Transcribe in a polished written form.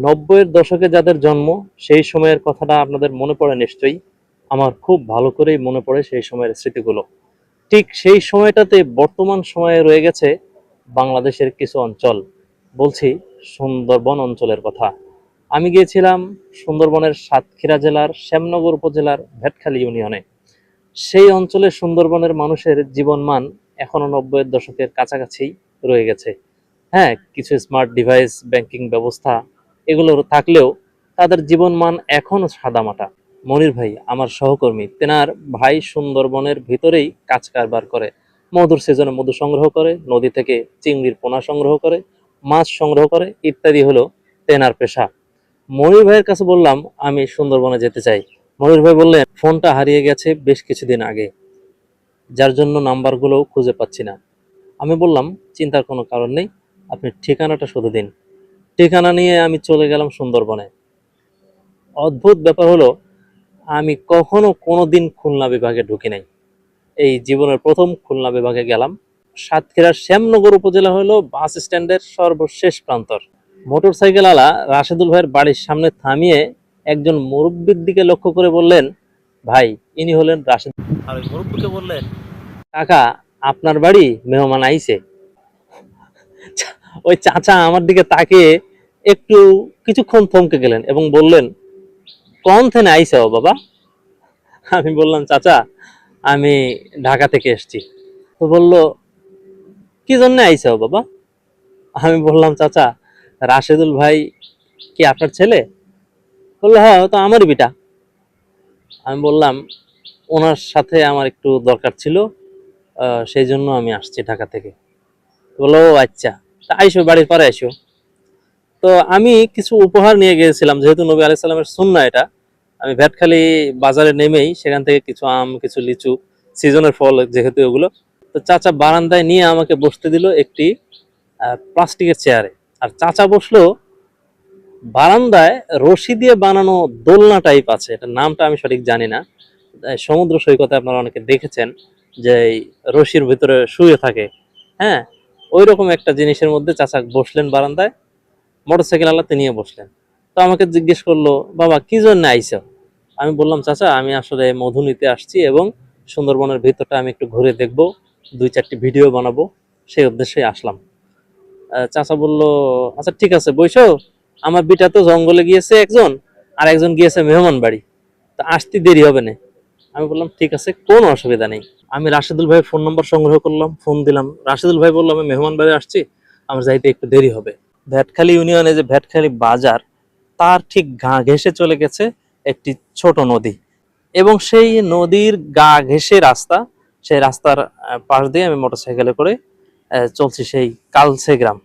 90-এর দশকে যাদের জন্ম সেই সময়ের কথাটা আপনাদের মনে পড়ে নিশ্চয়ই। আমার খুব ভালো করেই মনে পড়ে সেই সময়ের স্মৃতিগুলো। ঠিক সেই সময়টাতে বর্তমান সময়ে রয়ে গেছে বাংলাদেশের কিছু অঞ্চল। বলছি সুন্দরবন অঞ্চলের কথা। আমি গিয়েছিলাম সুন্দরবনের সাতক্ষীরা জেলার শ্যামনগর উপজেলার ভেটখালী ইউনিয়নে। সেই অঞ্চলের সুন্দরবনের মানুষের জীবনমান এখনো 90-এর দশকের কাছাকাছি রয়ে গেছে। হ্যাঁ, কিছু স্মার্ট ডিভাইস, ব্যাংকিং ব্যবস্থা এগুলো থাকলেও তাদের জীবনমান এখনো সাদামাটা। মনির ভাই আমার সহকর্মী, তেনার ভাই সুন্দরবনের ভিতরেই কাজ কারবার করে। মধুর সিজনে মধু সংগ্রহ করে, নদী থেকে চিংড়ির পোনা সংগ্রহ করে, মাছ সংগ্রহ করে ইত্যাদি হলো তেনার পেশা। মনির ভাইয়ের কাছে বললাম আমি সুন্দরবনে যেতে চাই। মনির ভাই বললেন ফোনটা হারিয়ে গেছে বেশ কিছুদিন আগে, যার জন্য নাম্বারগুলো খুঁজে পাচ্ছি না। আমি বললাম চিন্তার কোনো কারণ নেই, আপনি ঠিকানাটা শুধু দিন। ঠিকানা নিয়ে আমি চলে গেলাম সুন্দরবনে। অদ্ভুত ব্যাপার হলো আমি কখনো কোনোদিন খুলনা বিভাগে ঢুকি নাই। এই জীবনের প্রথম খুলনা বিভাগে গেলাম। সাতক্ষীরার শ্যামনগর উপজেলা হলো বাস স্ট্যান্ডের সর্বশেষ প্রান্তর। মোটরসাইকেল আলা রাশেদুল ভাইয়ের বাড়ির সামনে থামিয়ে একজন মুরব্বির দিকে লক্ষ্য করে বললেন, ভাই ইনি হলেন রাশেদ। আর ওই মুরব্বিকে বললেন, কাকা আপনার বাড়ি মেহমান আইছে। ওই চাচা আমার দিকে তাকিয়ে একটু কিছুক্ষণ থমকে গেলেন এবং বললেন, কোন থেকে আইছে ও বাবা? আমি বললাম, চাচা আমি ঢাকা থেকে এসেছি। তো বলল, কি জন্য আইছে ও বাবা? আমি বললাম, চাচা রাশেদুল ভাই কি আপনার ছেলে? বললো, হ্যাঁ ও তো আমারই বিটা। আমি বললাম, ওনার সাথে আমার একটু দরকার ছিল, সেই জন্য আমি আসছি ঢাকা থেকে। বললো, ও আচ্ছা, তা আইসো, বাড়ির পরে আইসো। তো আমি কিছু উপহার নিয়ে গিয়েছিলাম, যেহেতু নবী আলাইহিস সালামের সুন্নাহ এটা। আমি ভেটখালি বাজারে নেমেই সেখান থেকে কিছু আম, কিছু লিচু, সিজনের ফল যেহেতু ওগুলো, তো চাচা বারান্দায় নিয়ে আমাকে বসতে দিল একটি প্লাস্টিকের চেয়ারে। আর চাচা বসলো বারান্দায় রশি দিয়ে বানানো দোলনা টাইপ আছে, এটার নামটা আমি সঠিক জানি না। সমুদ্র সৈকতে আপনারা অনেকে দেখেছেন যে এই রশির ভিতরে শুয়ে থাকে। হ্যাঁ, ওই রকম একটা জিনিসের মধ্যে চাচা বসলেন বারান্দায়, মোটরসাইকেল আলাতে নিয়ে বসলেন। তো আমাকে জিজ্ঞেস করলো, বাবা কি জন্য আইছো? আমি বললাম, চাচা আমি আসলে মধু নিতে আসছি এবং সুন্দরবনের ভিতরটা আমি একটু ঘুরে দেখবো, 2-4টি ভিডিও বানাবো, সেই উদ্দেশ্যে আসলাম। চাচা বলল, আচ্ছা ঠিক আছে বইসো, আমার বিটা তো জঙ্গলে গিয়েছে একজন, আর একজন গিয়েছে মেহমান বাড়ি, তা আসতে দেরি হবে না। আমি বললাম ঠিক আছে, কোনো অসুবিধা নেই। আমি রাশেদুল ভাইয়ের ফোন নম্বর সংগ্রহ করলাম, ফোন দিলাম। রাশেদুল ভাই বললো, আমি মেহমান বাড়ি আসছি, আমার যাইতে একটু দেরি হবে। ভেটখালী ইউনিয়নে যে ভেটখালী বাজার, তার ঠিক গা ঘেঁষে চলে গেছে একটি ছোট নদী, এবং সেই নদীর গা ঘেঁষে রাস্তা। সেই রাস্তার পাশ দিয়ে আমি মোটরসাইকেলে করে চলছি সেই কালসে গ্রাম।